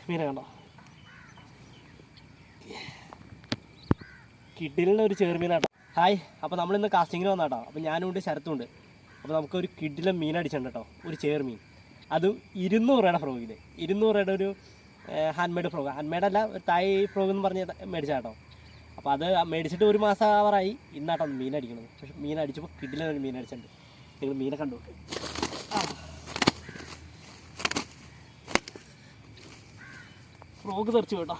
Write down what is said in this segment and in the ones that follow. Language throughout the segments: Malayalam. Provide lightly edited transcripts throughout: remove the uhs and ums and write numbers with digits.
മീനെ കണ്ടോ, കിഡിലിൻ്റെ ഒരു ചെറുമീനാട്ടോ. ഹായ്, അപ്പോൾ നമ്മളിന്ന് കാസ്റ്റിങ്ങിന് വന്നാട്ടോ. അപ്പോൾ ഞാനുണ്ട്, ശരത്തുണ്ട്. അപ്പോൾ നമുക്കൊരു കിഡിലും മീൻ അടിച്ചിട്ടുണ്ട് കേട്ടോ, ഒരു ചെറുമീൻ. അതും 200 രൂപയുടെ ഫ്രോഗിൽ, 200 രൂപയുടെ ഒരു ഹാൻഡ് മെയ്ഡ് ഫ്രോഗ്. ഹാൻഡ് മെയ്ഡല്ല, തായ് ഫ്രോഗ് എന്ന് പറഞ്ഞ് മേടിച്ചാട്ടോ. അപ്പോൾ അത് മേടിച്ചിട്ട് ഒരു മാസം ആവാറായി. ഇന്നാട്ടോ മീൻ അടിക്കണത്. പക്ഷേ മീൻ അടിച്ചപ്പോൾ കിഡിലൊരു മീൻ അടിച്ചിട്ടുണ്ട്. നിങ്ങൾ മീനെ കണ്ടു. ഫ്രോഗ് തെറിച്ചു കേട്ടോ.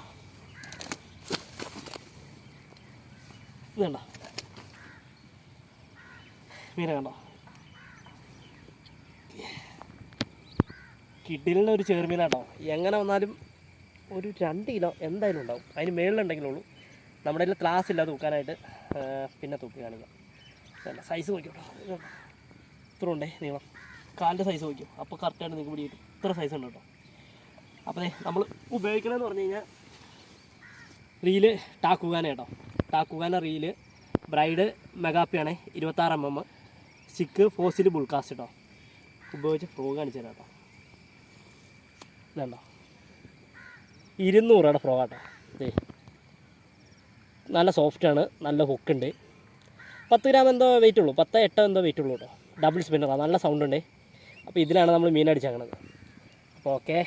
ഇത് കണ്ടോ, മീനെ കണ്ടോ, കിഡിലിൻ്റെ ഒരു ചെറുമീനാട്ടോ. എങ്ങനെ വന്നാലും ഒരു 2 കിലോ എന്തായാലും ഉണ്ടാവും. അതിന് മേളിലുണ്ടെങ്കിലുള്ളൂ. നമ്മുടെ കയ്യിൽ ത്രാസ് ഇല്ല തൂക്കാനായിട്ട്, പിന്നെ തൂക്കി കാണിക്കാം. വേണ്ട, സൈസ് നോക്കിയോട്ടോ. ഇത്ര ഉണ്ടേ നീളം, കാലിൻ്റെ സൈസ് നോക്കിയോ. അപ്പോൾ കറക്റ്റായിട്ട് നിങ്ങൾക്ക് പിടിക്കും. ഇത്ര സൈസ് ഉണ്ട് കേട്ടോ. അപ്പോൾ നമ്മൾ ഉപയോഗിക്കണമെന്ന് പറഞ്ഞു കഴിഞ്ഞാൽ റീല് ടാക്കുകാന കേട്ടോ. ടാക്കുകാന റീല് ബ്രൈഡ് മെഗാപ്പിയാണ്, 26 mm. സ്റ്റിക്ക് ഫോസിൽ ബുൾകാസ്റ്റ് കേട്ടോ. ഉപയോഗിച്ച് ഫ്രോഗ് കാണിച്ചു തരാം കേട്ടോ. ഇതുണ്ടോ, 200 രൂപയുടെ ഫ്രോഗാട്ടോ. ഇതേ നല്ല സോഫ്റ്റാണ്, നല്ല ഹുക്കുണ്ട്. 10 ഗ്രാം എന്തോ വെയിറ്റ് ഉള്ളൂ, 10-8 എന്തോ വെയിറ്റ് ഉള്ളൂ കേട്ടോ. ഡബിൾ സ്പിന്നറാണ്, നല്ല സൗണ്ട് ഉണ്ട്. അപ്പോൾ ഇതിലാണ് നമ്മൾ മീൻ അടിച്ചേക്കണത്. അപ്പോൾ ഓക്കെ.